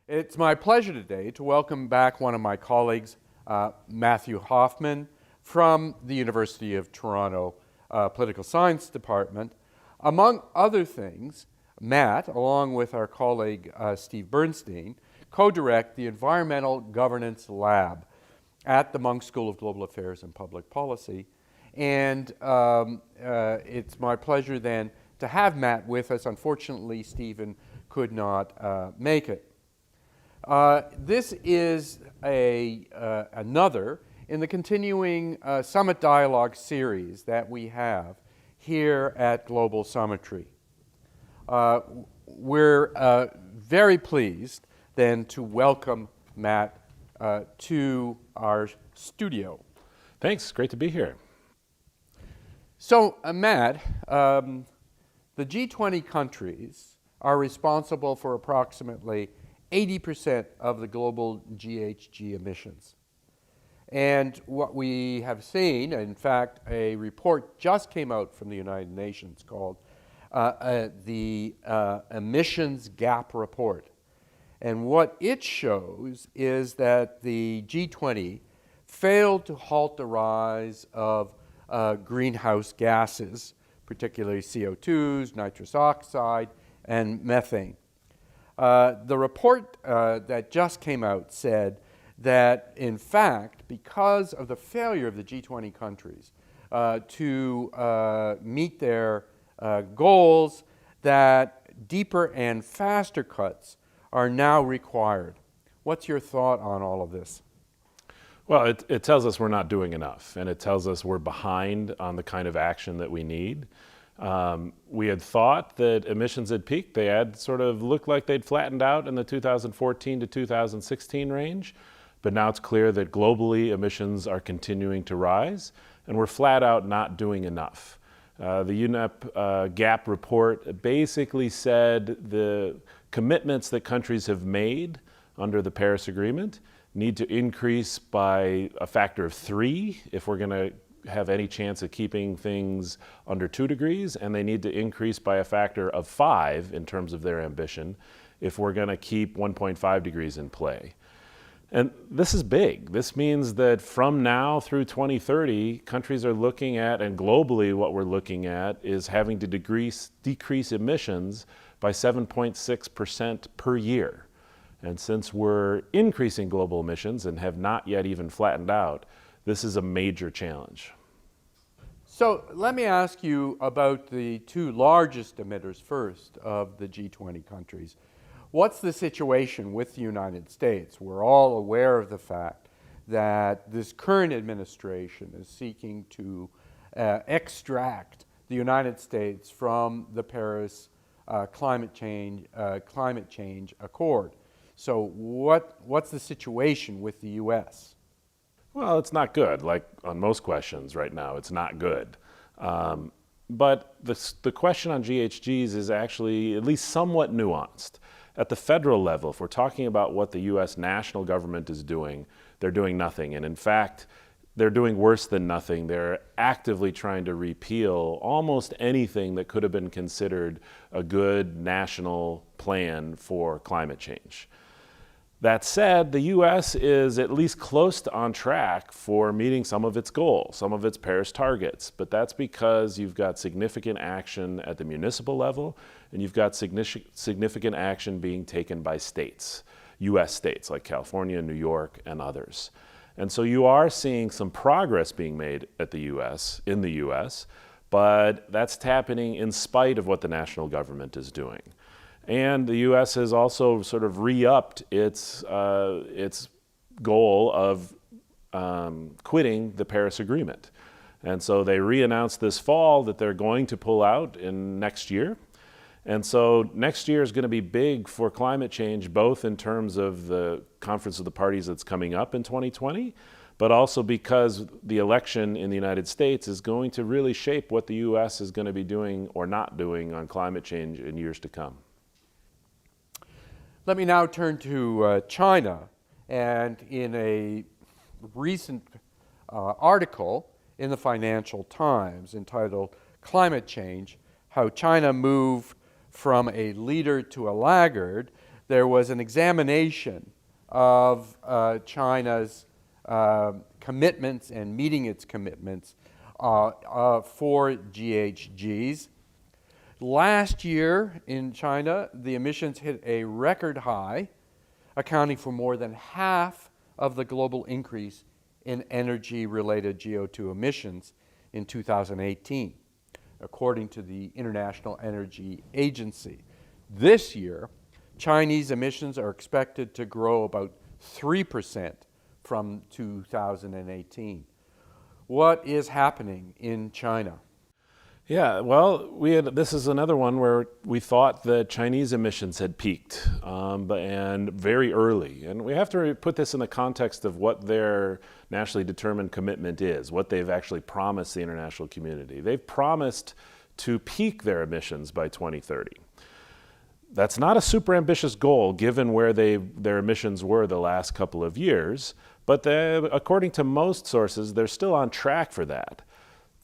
It's my pleasure today to welcome back one of my colleagues, Matthew Hoffman, from the University of Toronto Political Science Department. Among other things, Matt, along with our colleague Steve Bernstein, co-direct the Environmental Governance Lab at the Munk School of Global Affairs and Public Policy. And it's my pleasure then to have Matt with us. Unfortunately, Stephen could not make it. This is another in the continuing Summit Dialogue series that we have here at Global Summitry. We're very pleased then to welcome Matt to our studio. Thanks, great to be here. So, Matt, the G20 countries are responsible for approximately 80% of the global GHG emissions. And what we have seen, in fact, a report just came out from the United Nations called the Emissions Gap Report. And what it shows is that the G20 failed to halt the rise of greenhouse gases, particularly CO2s, nitrous oxide, and methane. The report that just came out said that, in fact, because of the failure of the G20 countries to meet their goals, that deeper and faster cuts are now required. What's your thought on all of this? Well, it tells us we're not doing enough, and it tells us we're behind on the kind of action that we need. We had thought that emissions had peaked. They had sort of looked like they'd flattened out in the 2014 to 2016 range, but now it's clear that globally emissions are continuing to rise, and we're flat out not doing enough. The UNEP GAP report basically said the commitments that countries have made under the Paris Agreement need to increase by a factor of 3 if we're going to have any chance of keeping things under 2 degrees, and they need to increase by a factor of 5 in terms of their ambition if we're going to keep 1.5 degrees in play. And this is big. This means that from now through 2030, countries are looking at, and globally what we're looking at, is having to decrease emissions by 7.6% per year. And since we're increasing global emissions and have not yet even flattened out, this is a major challenge. So let me ask you about the two largest emitters first of the G20 countries. What's the situation with the United States? We're all aware of the fact that this current administration is seeking to extract the United States from the Paris climate change accord. So what's the situation with the U.S.? Well, it's not good. Like on most questions right now, it's not good. But the question on GHGs is actually at least somewhat nuanced. At the federal level, if we're talking about what the U.S. national government is doing, they're doing nothing. And in fact, they're doing worse than nothing. They're actively trying to repeal almost anything that could have been considered a good national plan for climate change. That said, the U.S. is at least close to on track for meeting some of its goals, some of its Paris targets, but that's because you've got significant action at the municipal level, and you've got significant action being taken by states, U.S. states like California, New York, and others. And so you are seeing some progress being made in the U.S., but that's happening in spite of what the national government is doing. And the U.S. has also sort of re-upped its goal of quitting the Paris Agreement. And so they re-announced this fall that they're going to pull out in next year. And so next year is going to be big for climate change, both in terms of the Conference of the Parties that's coming up in 2020, but also because the election in the United States is going to really shape what the U.S. is going to be doing or not doing on climate change in years to come. Let me now turn to China, and in a recent article in the Financial Times entitled "Climate Change: How China Moved from a Leader to a Laggard," there was an examination of China's commitments and meeting its commitments for GHGs. Last year in China, the emissions hit a record high, accounting for more than half of the global increase in energy-related CO2 emissions in 2018, according to the International Energy Agency. This year, Chinese emissions are expected to grow about 3% from 2018. What is happening in China? Yeah, well, this is another one where we thought that Chinese emissions had peaked, and very early. And we have to put this in the context of what their nationally determined commitment is, what they've actually promised the international community. They've promised to peak their emissions by 2030. That's not a super ambitious goal given where their emissions were the last couple of years, but according to most sources, they're still on track for that.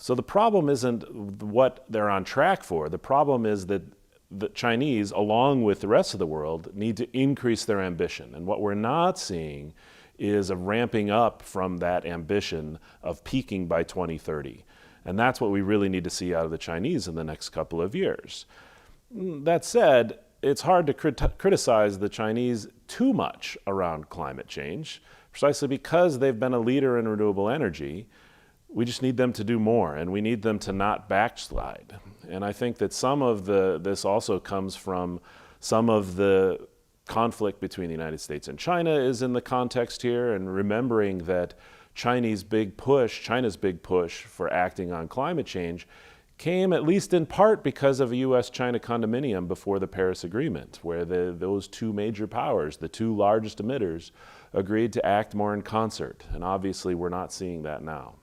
So the problem isn't what they're on track for. The problem is that the Chinese, along with the rest of the world, need to increase their ambition. And what we're not seeing is a ramping up from that ambition of peaking by 2030. And that's what we really need to see out of the Chinese in the next couple of years. That said, it's hard to criticize the Chinese too much around climate change, precisely because they've been a leader in renewable energy. We just need them to do more, and we need them to not backslide. And I think that some of this also comes from some of the conflict between the United States and China is in the context here, and remembering that China's big push for acting on climate change came at least in part because of a US-China condominium before the Paris Agreement, where those two major powers, the two largest emitters, agreed to act more in concert. And obviously we're not seeing that now.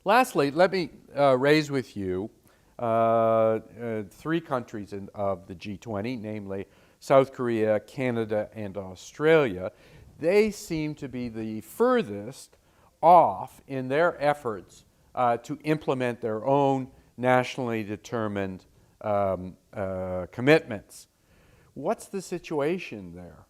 Lastly, let me raise with you three countries of the G20, namely South Korea, Canada, and Australia. They seem to be the furthest off in their efforts to implement their own nationally determined commitments. What's the situation there?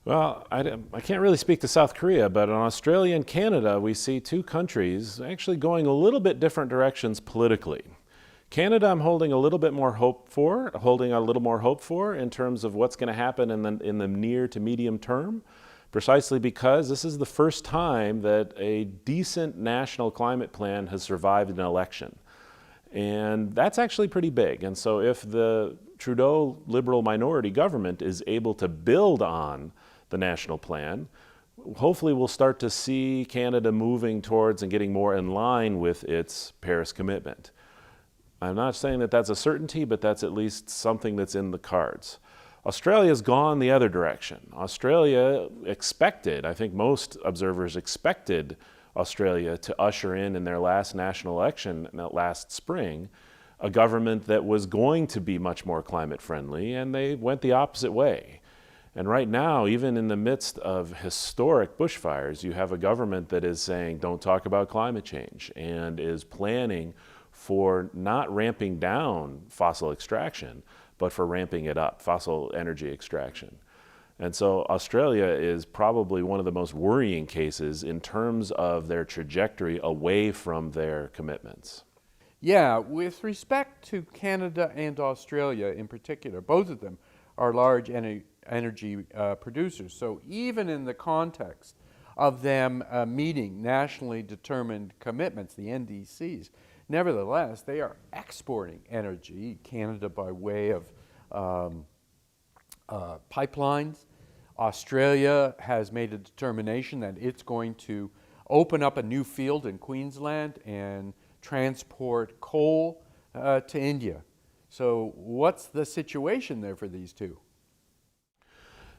Well, I can't really speak to South Korea, but in Australia and Canada, we see two countries actually going a little bit different directions politically. Canada, I'm holding a little more hope for in terms of what's going to happen in the near to medium term, precisely because this is the first time that a decent national climate plan has survived an election. And that's actually pretty big. And so if the Trudeau Liberal minority government is able to build on the national plan, hopefully we'll start to see Canada moving towards and getting more in line with its Paris commitment. I'm not saying that that's a certainty, but that's at least something that's in the cards. Australia's gone the other direction. Australia expected, I think most observers expected Australia to usher in their last national election last spring, a government that was going to be much more climate friendly, and they went the opposite way. And right now, even in the midst of historic bushfires, you have a government that is saying, don't talk about climate change, and is planning for not ramping down fossil extraction, but for ramping it up, fossil energy extraction. And so Australia is probably one of the most worrying cases in terms of their trajectory away from their commitments. Yeah, with respect to Canada and Australia in particular, both of them are large energy producers. So even in the context of them meeting nationally determined commitments, the NDCs, nevertheless, they are exporting energy, Canada by way of pipelines. Australia has made a determination that it's going to open up a new field in Queensland and transport coal to India. So what's the situation there for these two?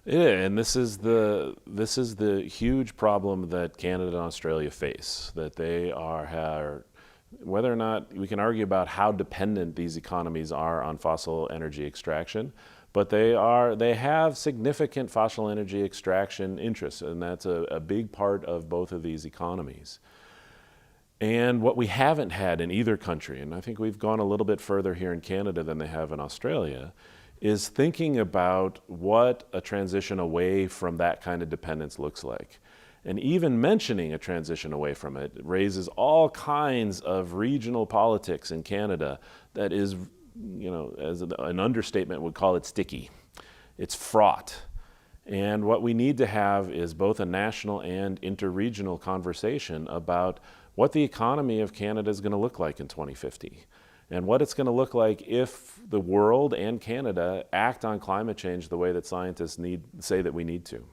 Yeah, and this is the huge problem that Canada and Australia face, that they are whether or not we can argue about how dependent these economies are on fossil energy extraction, but they have significant fossil energy extraction interests, and that's a big part of both of these economies. And what we haven't had in either country, and I think we've gone a little bit further here in Canada than they have in Australia, is thinking about what a transition away from that kind of dependence looks like. And even mentioning a transition away from it raises all kinds of regional politics in Canada that is, as an understatement would call it, sticky. It's fraught. And what we need to have is both a national and interregional conversation about what the economy of Canada is going to look like in 2050. And what it's going to look like if the world and Canada act on climate change the way that scientists say that we need to.